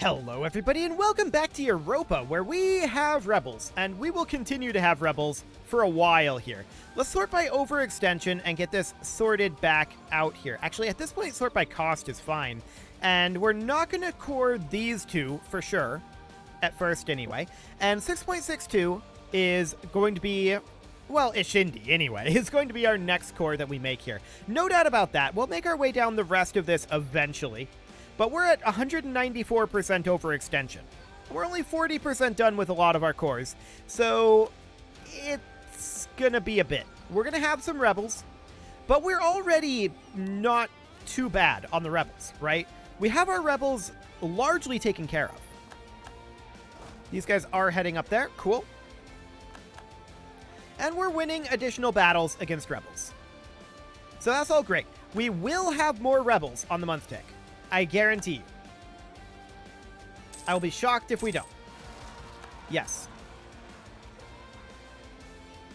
Hello everybody and welcome back to Europa, where we have rebels, and we will continue to have rebels for a while here. Let's sort by overextension and get this sorted back out here. Actually, at this point, sort by cost is fine. And we're not going to core these two for sure, at first anyway. And 6.62 is going to be, well, Ishindi anyway. It's going to be our next core that we make here. No doubt about that. We'll make our way down the rest of this eventually. But we're at 194% overextension. We're only 40% done with a lot of our cores, so it's gonna be a bit. We're gonna have some rebels, but we're already not too bad on the rebels, right? We have our rebels largely taken care of. These guys are heading up there. Cool. And we're winning additional battles against rebels. So that's all great. We will have more rebels on the month tick. I guarantee you. I will be shocked if we don't. Yes.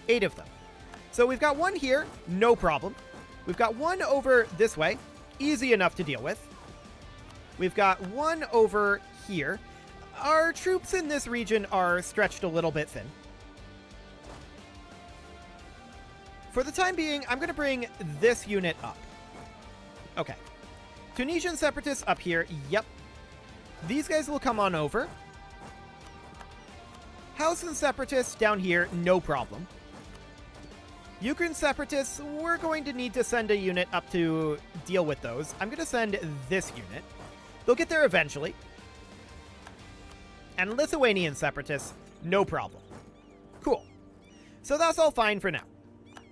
8 of them. So we've got one here, no problem. We've got one over this way, easy enough to deal with. We've got one over here. Our troops in this region are stretched a little bit thin. For the time being, I'm going to bring this unit up. Okay. Tunisian Separatists up here, yep. These guys will come on over. Hausa Separatists down here, no problem. Ukraine Separatists, we're going to need to send a unit up to deal with those. I'm going to send this unit. They'll get there eventually. And Lithuanian Separatists, no problem. Cool. So that's all fine for now.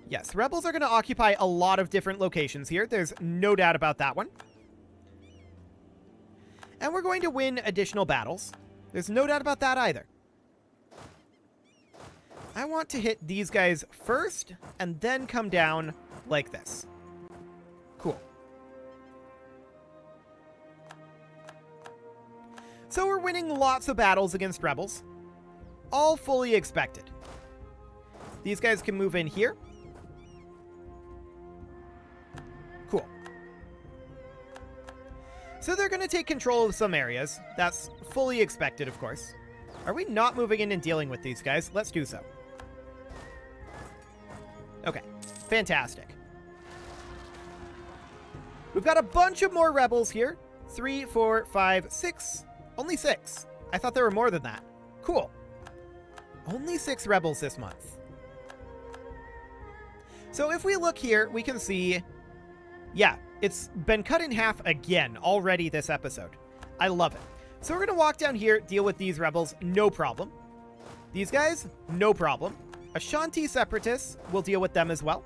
Yes, rebels are going to occupy a lot of different locations here. There's no doubt about that one. And we're going to win additional battles. There's no doubt about that either. I want to hit these guys first, and then come down like this. Cool. So we're winning lots of battles against rebels. All fully expected. These guys can move in here. Cool. So they're going to take control of some areas. That's fully expected, of course. Are we not moving in and dealing with these guys? Let's do so. Okay, fantastic. We've got a bunch of more rebels here. 3, 4, 5, 6. Only 6. I thought there were more than that. Cool. Only 6 rebels this month. So if we look here, we can see, yeah, it's been cut in half again already this episode. I love it. So we're going to walk down here, deal with these rebels, no problem. These guys, no problem. Ashanti Separatists, we'll deal with them as well.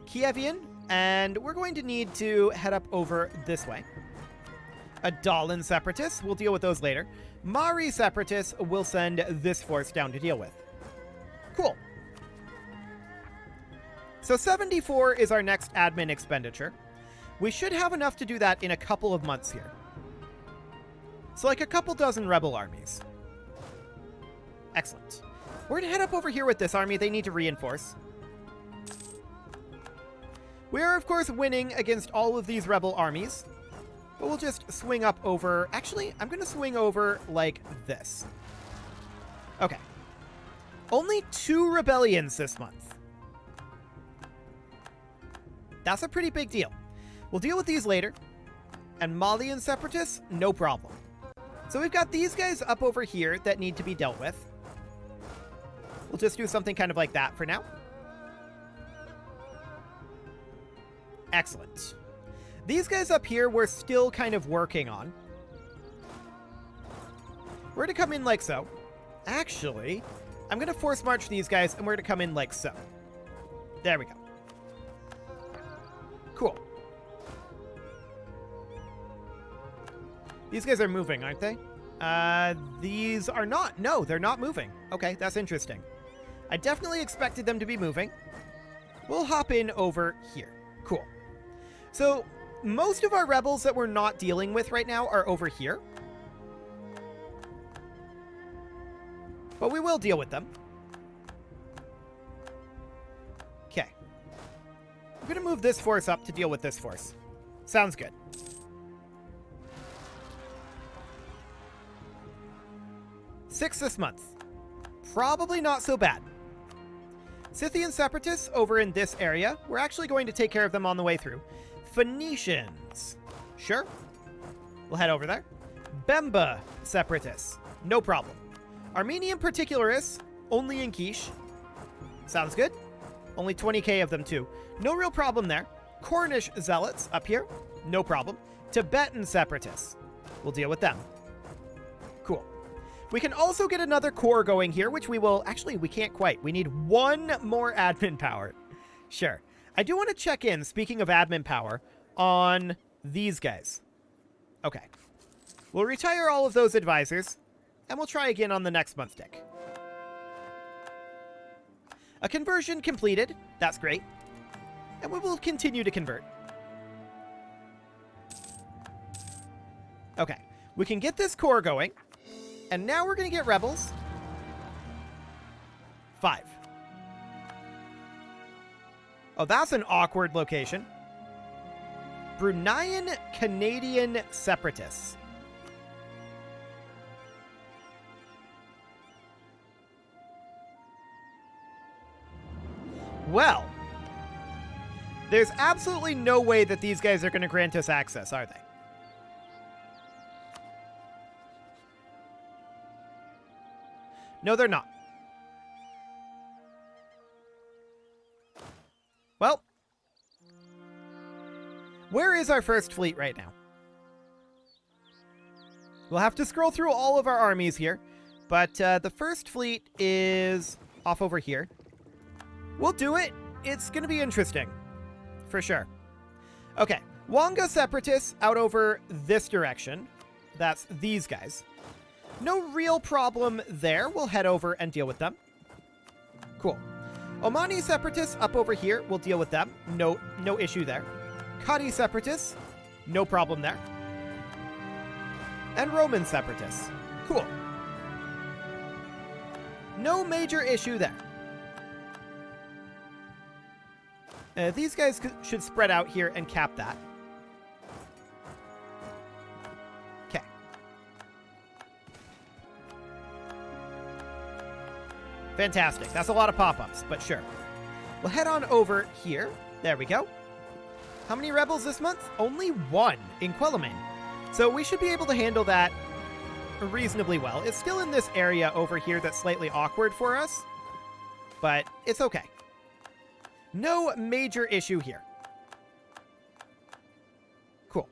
Kievian, and we're going to need to head up over this way. Adalan Separatists, we'll deal with those later. Mari Separatists, we'll send this force down to deal with. Cool. So 74 is our next admin expenditure. We should have enough to do that in a couple of months here. So like a couple dozen rebel armies. Excellent. We're going to head up over here with this army. They need to reinforce. We are, of course, winning against all of these rebel armies. But we'll just swing up over... Actually, I'm going to swing over like this. Okay. Only 2 rebellions this month. That's a pretty big deal. We'll deal with these later. And Malian Separatists, no problem. So we've got these guys up over here that need to be dealt with. We'll just do something kind of like that for now. Excellent. These guys up here we're still kind of working on. We're going to come in like so. Actually, I'm going to force march these guys and we're going to come in like so. There we go. Cool. These guys are moving, aren't they? These are not. No, they're not moving. Okay, that's interesting. I definitely expected them to be moving. We'll hop in over here. Cool. So, most of our rebels that we're not dealing with right now are over here. But we will deal with them. Okay. I'm going to move this force up to deal with this force. Sounds good. 6 this month. Probably not so bad. Scythian Separatists over in this area. We're actually going to take care of them on the way through. Phoenicians. Sure. We'll head over there. Bemba Separatists. No problem. Armenian Particularists. Only in Quiche. Sounds good. Only 20k of them too. No real problem there. Cornish Zealots up here. No problem. Tibetan Separatists. We'll deal with them. Cool. We can also get another core going here, which we will... Actually, we can't quite. We need 1 more admin power. Sure. I do want to check in, speaking of admin power, on these guys. Okay. We'll retire all of those advisors, and we'll try again on the next month tick. A conversion completed. That's great. And we will continue to convert. Okay. We can get this core going. And now we're going to get rebels. 5. Oh, that's an awkward location. Bruneian Canadian Separatists. Well, there's absolutely no way that these guys are going to grant us access, are they? No, they're not. Well, where is our first fleet right now? We'll have to scroll through all of our armies here, but the first fleet is off over here. We'll do it. It's going to be interesting, for sure. Okay, Wonga Separatists out over this direction. That's these guys. No real problem there. We'll head over and deal with them. Cool. Omani Separatists up over here. We'll deal with them. No issue there. Kadi Separatists. No problem there. And Roman Separatists. Cool. No major issue there. These guys should spread out here and cap that. Okay. Fantastic. That's a lot of pop-ups, but sure. We'll head on over here. There we go. How many rebels this month? Only 1 in Quelimane. So we should be able to handle that reasonably well. It's still in this area over here that's slightly awkward for us, but it's okay. No major issue here. Cool.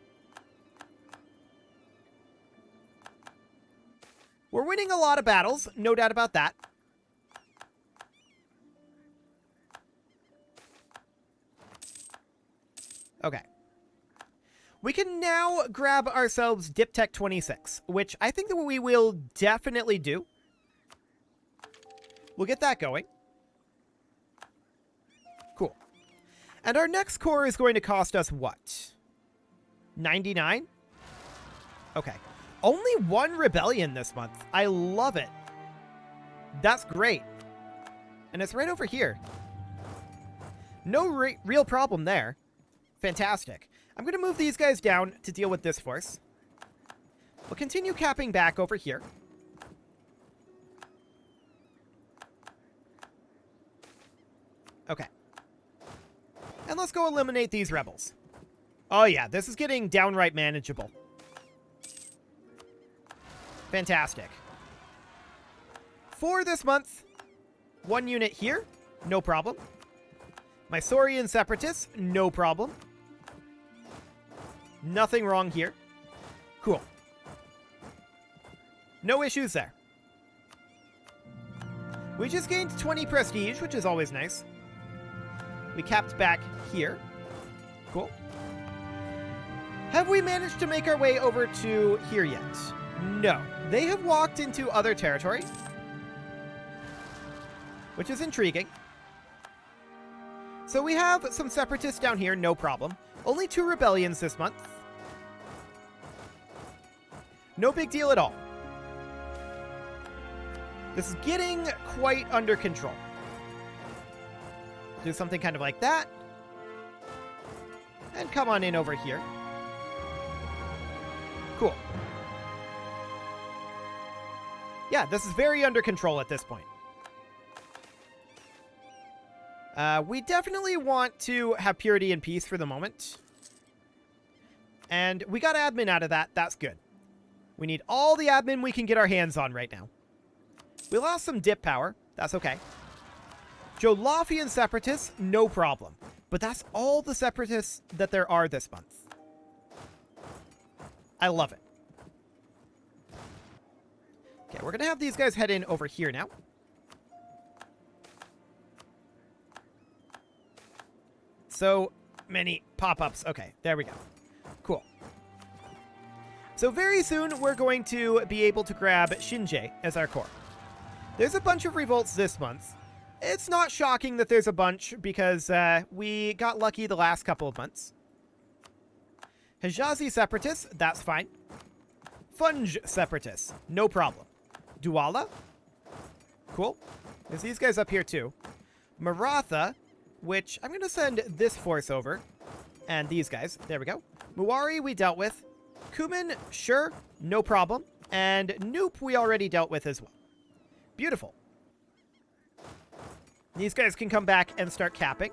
We're winning a lot of battles, no doubt about that. Okay. We can now grab ourselves Diptech 26, which I think that we will definitely do. We'll get that going. Cool. And our next core is going to cost us what? 99? Okay. Only 1 rebellion this month. I love it. That's great. And it's right over here. No real problem there. Fantastic. I'm going to move these guys down to deal with this force. We'll continue capping back over here. Okay. And let's go eliminate these rebels. Oh yeah, this is getting downright manageable. Fantastic. For this month, 1 unit here, no problem. Mysorean Separatists, no problem. Nothing wrong here. Cool. No issues there. We just gained 20 prestige, which is always nice. We capped back here. Cool. Have we managed to make our way over to here yet? No. They have walked into other territory, which is intriguing. So we have some separatists down here, no problem. Only 2 rebellions this month. No big deal at all. This is getting quite under control. Do something kind of like that. And come on in over here. Cool. Yeah, this is very under control at this point. We definitely want to have purity and peace for the moment. And we got admin out of that. That's good. We need all the admin we can get our hands on right now. We lost some dip power. That's okay. Joloffian Separatists, no problem. But that's all the Separatists that there are this month. I love it. Okay, we're going to have these guys head in over here now. So many pop-ups. Okay, there we go. Cool. So very soon, we're going to be able to grab Shinjei as our core. There's a bunch of revolts this month. It's not shocking that there's a bunch, because we got lucky the last couple of months. Hijazi Separatists, that's fine. Funge Separatists, no problem. Duala, cool. There's these guys up here too. Maratha, which I'm going to send this force over. And these guys, there we go. Muari we dealt with. Kumin, sure, no problem. And Noop we already dealt with as well. Beautiful. These guys can come back and start capping.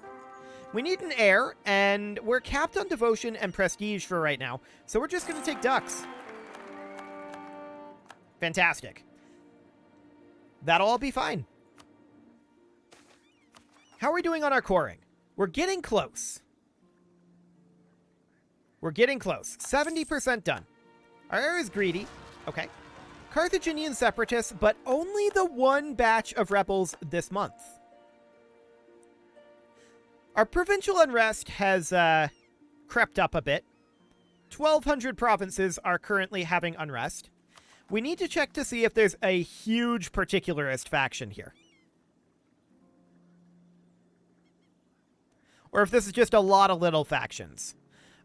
We need an heir, and we're capped on devotion and prestige for right now, so we're just going to take ducks. Fantastic. That'll all be fine. How are we doing on our coring? We're getting close. We're getting close. 70% done. Our heir is greedy. Okay. Carthaginian Separatists, but only the one batch of rebels this month. Our provincial unrest has crept up a bit. 1,200 provinces are currently having unrest. We need to check to see if there's a huge particularist faction here. Or if this is just a lot of little factions.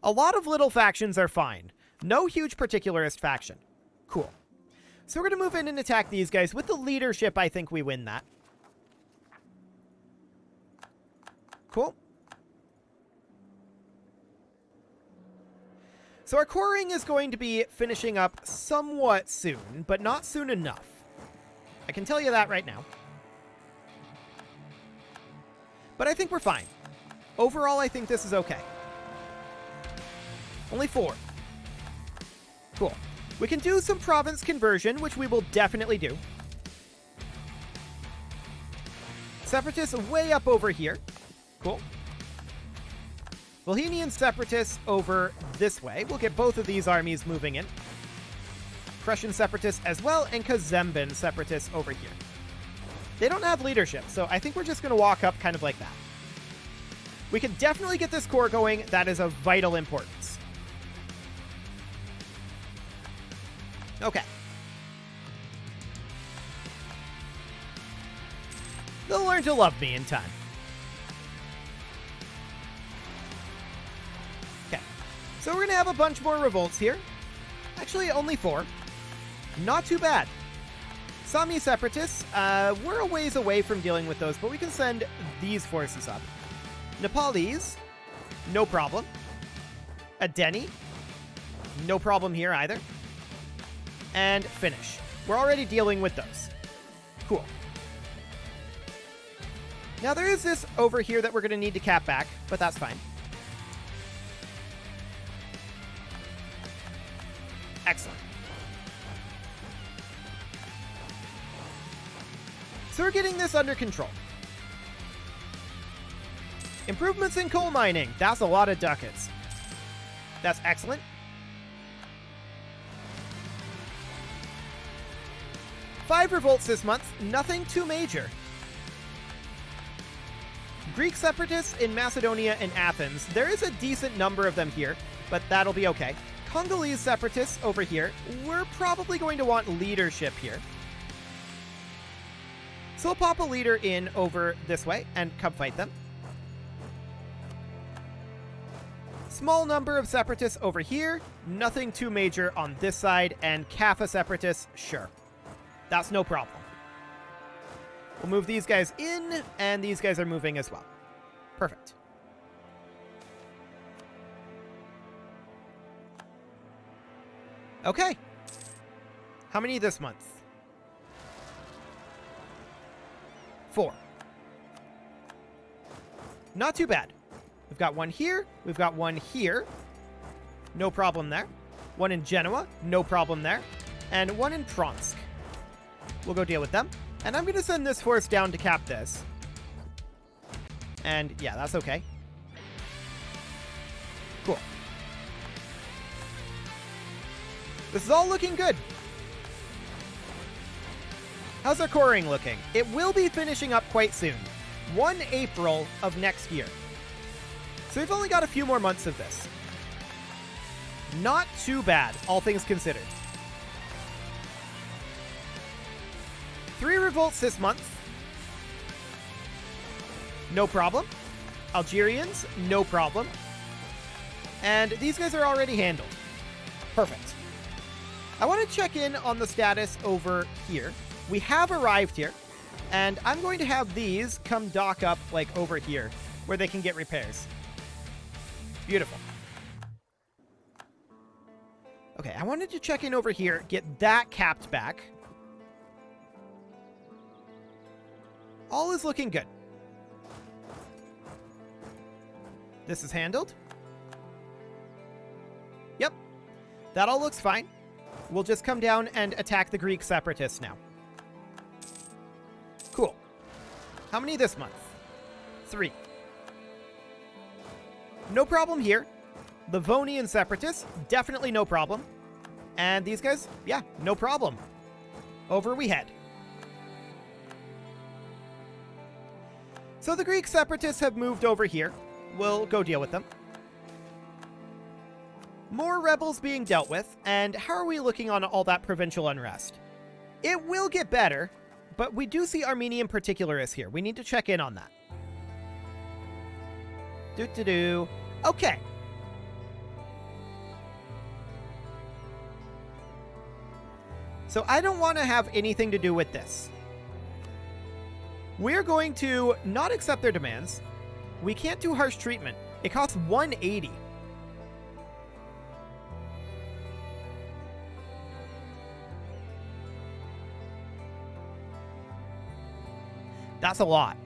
A lot of little factions are fine. No huge particularist faction. Cool. So we're going to move in and attack these guys. With the leadership, I think we win that. Cool. So our coring is going to be finishing up somewhat soon, but not soon enough. I can tell you that right now. But I think we're fine. Overall, I think this is okay. Only 4. Cool. We can do some province conversion, which we will definitely do. Separatists way up over here. Cool. Bohemian Separatists over this way. We'll get both of these armies moving in. Prussian Separatists as well, and Kazemban Separatists over here. They don't have leadership, so I think we're just going to walk up kind of like that. We can definitely get this core going. That is of vital importance. Okay. They'll learn to love me in time. Okay. So we're going to have a bunch more revolts here. Actually, only 4. Not too bad. Sami Separatists, we're a ways away from dealing with those, but we can send these forces up. Nepalese, no problem. Adeni, no problem here either. And Finnish. We're already dealing with those. Cool. Now there is this over here that we're going to need to cap back, but that's fine. Excellent. So we're getting this under control. Improvements in coal mining. That's a lot of ducats. That's excellent. Five revolts this month. Nothing too major. Greek Separatists in Macedonia and Athens. There is a decent number of them here, but that'll be okay. Congolese Separatists over here. We're probably going to want leadership here. So we'll pop a leader in over this way and come fight them. Small number of Separatists over here. Nothing too major on this side. And Kaffa Separatists, sure. That's no problem. We'll move these guys in, and these guys are moving as well. Perfect. Okay. How many this month? 4. Not too bad. We've got one here. We've got one here. No problem there. One in Genoa. No problem there. And one in Tronsk. We'll go deal with them. And I'm going to send this force down to cap this. And yeah, that's okay. Cool. This is all looking good. How's our coring looking? It will be finishing up quite soon. 1 April of next year. So we've only got a few more months of this. Not too bad, all things considered. 3 revolts this month. No problem. Algerians, no problem. And these guys are already handled. Perfect. I want to check in on the status over here. We have arrived here, and I'm going to have these come dock up like over here where they can get repairs. Beautiful. Okay, I wanted to check in over here, get that capped back. All is looking good. This is handled. Yep. That all looks fine. We'll just come down and attack the Greek Separatists now. Cool. How many this month? 3. No problem here. Livonian Separatists, definitely no problem. And these guys, yeah, no problem. Over we head. So the Greek Separatists have moved over here. We'll go deal with them. More rebels being dealt with, and how are we looking on all that provincial unrest? It will get better, but we do see Armenian Particularists here. We need to check in on that. Okay. So I don't want to have anything to do with this. We're going to not accept their demands. We can't do harsh treatment. It costs 180. That's a lot.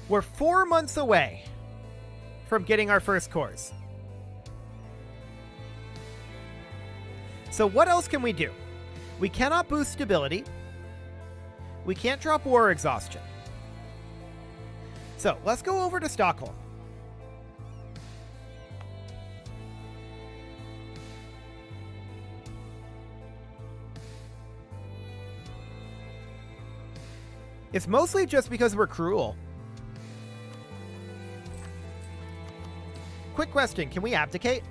We're 4 months away from getting our first cores. So what else can we do? We cannot boost stability. We can't drop war exhaustion. So let's go over to Stockholm. It's mostly just because we're cruel. Quick question, can we abdicate?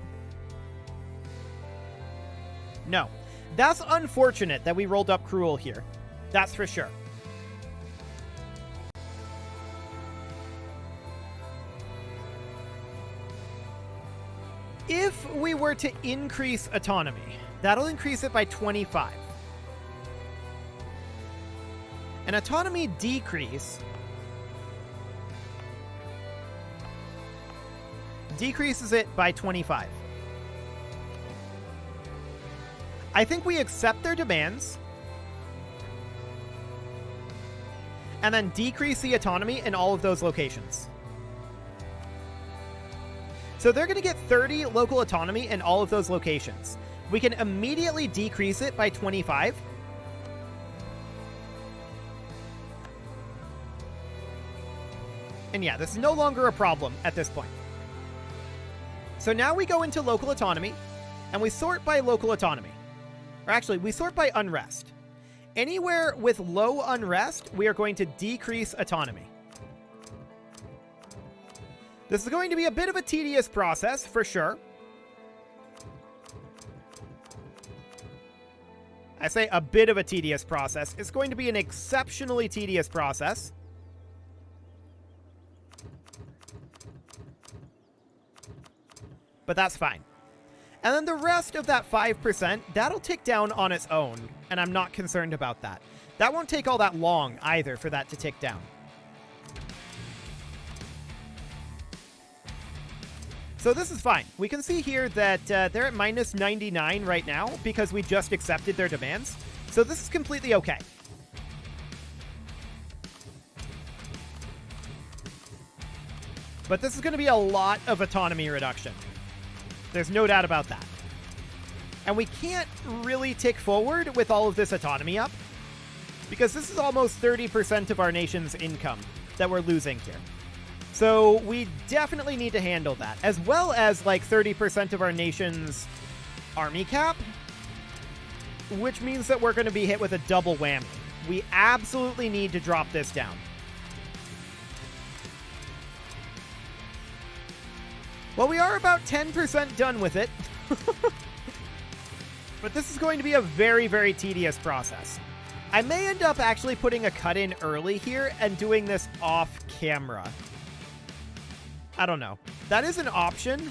No. That's unfortunate that we rolled up cruel here. That's for sure. If we were to increase autonomy, that'll increase it by 25. An autonomy decrease decreases it by 25. I think we accept their demands and then decrease the autonomy in all of those locations. So they're going to get 30 local autonomy in all of those locations. We can immediately decrease it by 25. And yeah, this is no longer a problem at this point. So now we go into local autonomy, and we sort by local autonomy. Or actually, we sort by unrest. Anywhere with low unrest, we are going to decrease autonomy. This is going to be a bit of a tedious process, for sure. I say a bit of a tedious process. It's going to be an exceptionally tedious process. But that's fine. And then the rest of that 5%, that'll tick down on its own, and I'm not concerned about that. That won't take all that long either for that to tick down. So this is fine. We can see here that they're at minus 99 right now because we just accepted their demands. So this is completely okay. But this is going to be a lot of autonomy reduction. There's no doubt about that. And we can't really tick forward with all of this autonomy up, because this is almost 30% of our nation's income that we're losing here. So we definitely need to handle that, as well as like 30% of our nation's army cap, which means that we're going to be hit with a double whammy. We absolutely need to drop this down. Well, we are about 10% done with it. But this is going to be a very, very tedious process. I may end up actually putting a cut in early here and doing this off camera. I don't know. That is an option.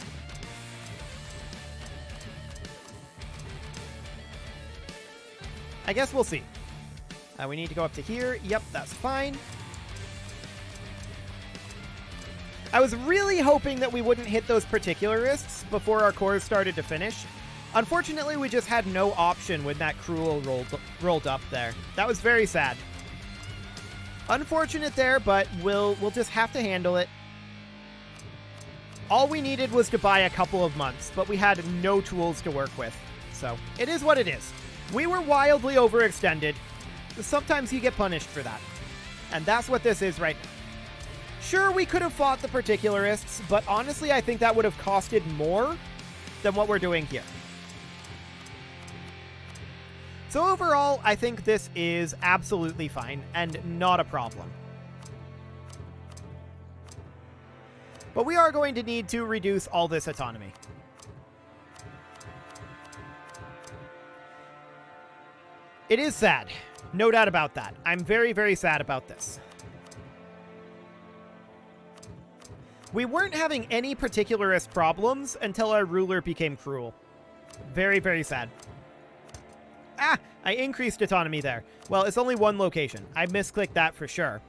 I guess we'll see. We need to go up to here. Yep, that's fine. I was really hoping that we wouldn't hit those particularists before our cores started to finish. Unfortunately, we just had no option when that cruel rolled up there. That was very sad. Unfortunate there, but we'll just have to handle it. All we needed was to buy a couple of months, but we had no tools to work with. So, it is what it is. We were wildly overextended. Sometimes you get punished for that. And that's what this is right now. Sure, we could have fought the particularists, but honestly, I think that would have costed more than what we're doing here. So overall, I think this is absolutely fine and not a problem. But we are going to need to reduce all this autonomy. It is sad. No doubt about that. I'm very, very sad about this. We weren't having any particularist problems until our ruler became cruel. Very, very sad. Ah! I increased autonomy there. Well, it's only one location. I misclicked that for sure.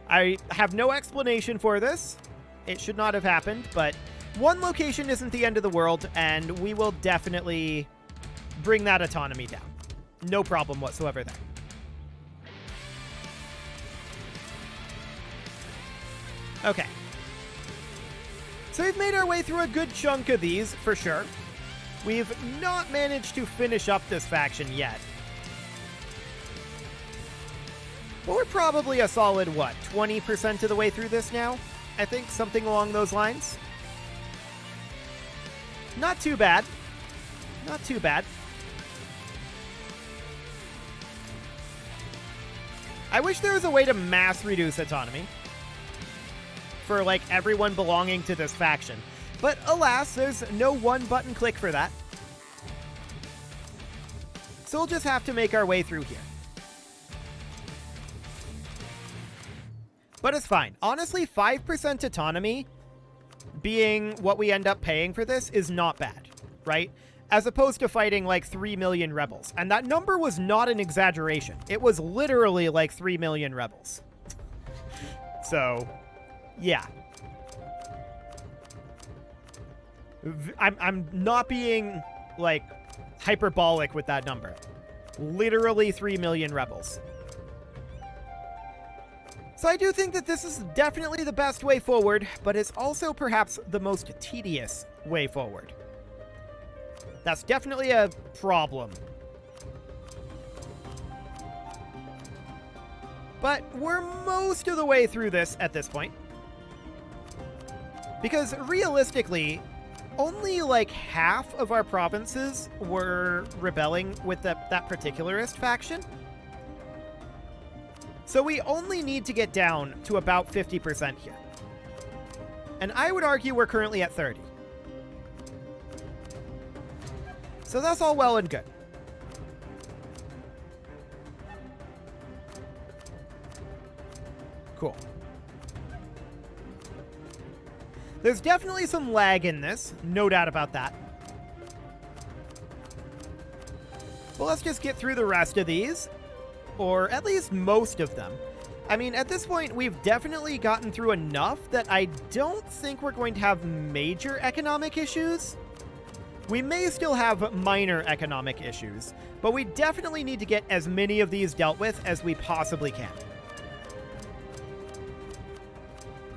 I have no explanation for this. It should not have happened, but one location isn't the end of the world, and we will definitely bring that autonomy down. No problem whatsoever there. Okay. So we've made our way through a good chunk of these, for sure. We've not managed to finish up this faction yet. But we're probably a solid, what, 20% of the way through this now? I think something along those lines. Not too bad. Not too bad. I wish there was a way to mass reduce autonomy for, like, everyone belonging to this faction. But alas, there's no one-button click for that. So we'll just have to make our way through here. But it's fine. Honestly, 5% autonomy being what we end up paying for this is not bad, right? As opposed to fighting like 3 million rebels. And that number was not an exaggeration. It was literally like 3 million rebels. So, yeah. I'm not being, like, hyperbolic with that number. Literally 3 million rebels. So I do think that this is definitely the best way forward, but it's also perhaps the most tedious way forward. That's definitely a problem. But we're most of the way through this at this point. Because realistically, only like half of our provinces were rebelling with that particularist faction. So we only need to get down to about 50% here. And I would argue we're currently at 30. So that's all well and good. Cool. There's definitely some lag in this, no doubt about that. But let's just get through the rest of these, or at least most of them. I mean, at this point, we've definitely gotten through enough that I don't think we're going to have major economic issues. We may still have minor economic issues, but we definitely need to get as many of these dealt with as we possibly can.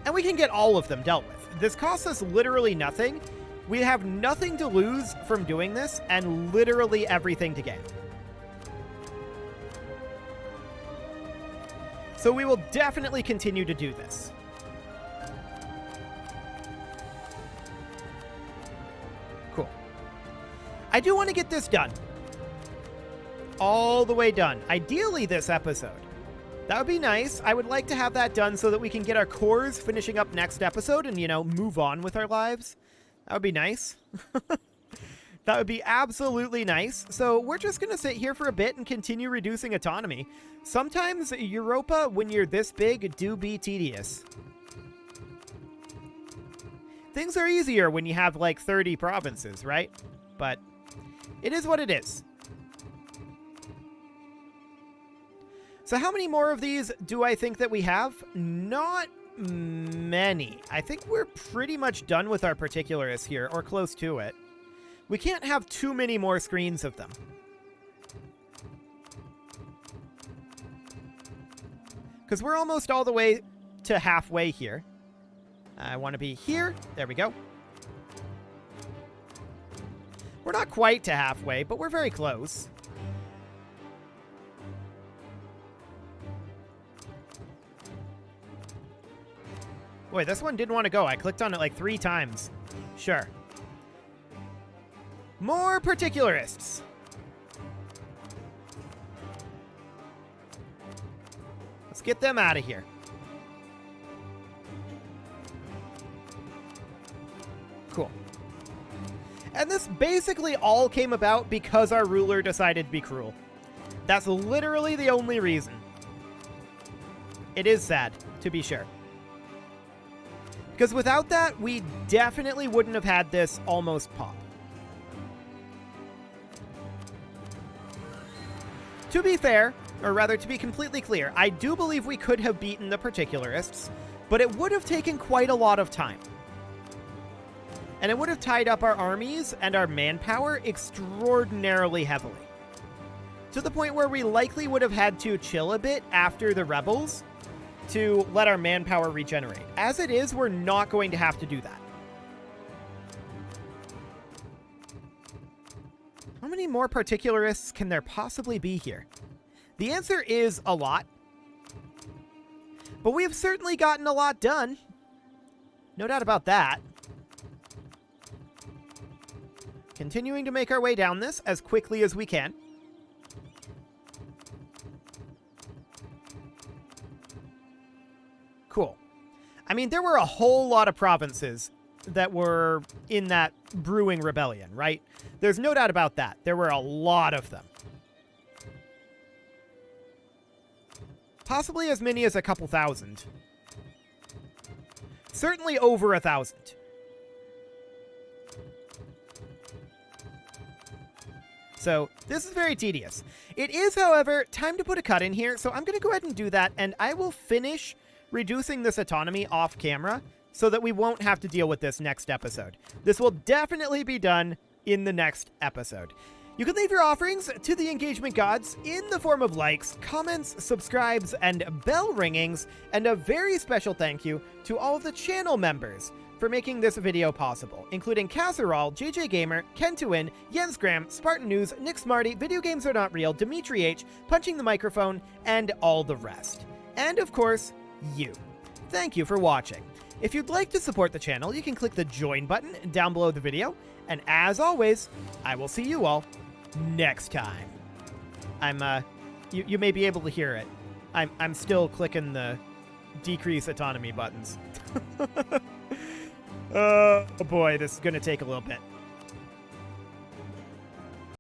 And we can get all of them dealt with. This costs us literally nothing. We have nothing to lose from doing this, and literally everything to gain. So we will definitely continue to do this. Cool. I do want to get this done. All the way done. Ideally this episode. That would be nice. I would like to have that done so that we can get our cores finishing up next episode and, you know, move on with our lives. That would be nice. That would be absolutely nice. So we're just going to sit here for a bit and continue reducing autonomy. Sometimes Europa, when you're this big, do be tedious. Things are easier when you have like 30 provinces, right? But it is what it is. So how many more of these do I think that we have? Not many. I think we're pretty much done with our particularists here, or close to it. We can't have too many more screens of them. Because we're almost all the way to halfway here. I want to be here. There we go. We're not quite to halfway, but we're very close. Boy, this one didn't want to go. I clicked on it like 3 times. Sure. More particularists. Let's get them out of here. Cool. And this basically all came about because our ruler decided to be cruel. That's literally the only reason. It is sad, to be sure. Because without that, we definitely wouldn't have had this almost pop. To be fair, or rather to be completely clear, I do believe we could have beaten the particularists, but it would have taken quite a lot of time. And it would have tied up our armies and our manpower extraordinarily heavily. To the point where we likely would have had to chill a bit after the rebels to let our manpower regenerate. As it is, we're not going to have to do that. How many more particularists can there possibly be here? The answer is a lot. But we have certainly gotten a lot done. No doubt about that. Continuing to make our way down this as quickly as we can. Cool. I mean, there were a whole lot of provinces that were in that brewing rebellion, right? There's no doubt about that. There were a lot of them. Possibly as many as a couple thousand. Certainly over 1,000. So this is very tedious. It is, however, time to put a cut in here, so I'm going to go ahead and do that, and I will finish reducing this autonomy off camera so that we won't have to deal with this next episode. This will definitely be done in the next episode. You can leave your offerings to the engagement gods in the form of likes, comments, subscribes, and bell ringings, and a very special thank you to all of the channel members for making this video possible, including Casserole, JJ Gamer, Ken2In, Jens Graham, Spartan News, Nick Smarty, Video Games Are Not Real, Dimitri H, Punching the Microphone, and all the rest. And of course, you. Thank you for watching. If you'd like to support the channel, you can click the join button down below the video, and as always, I will see you all next time. You may be able to hear it. I'm still clicking the decrease autonomy buttons. Oh boy, this is gonna take a little bit.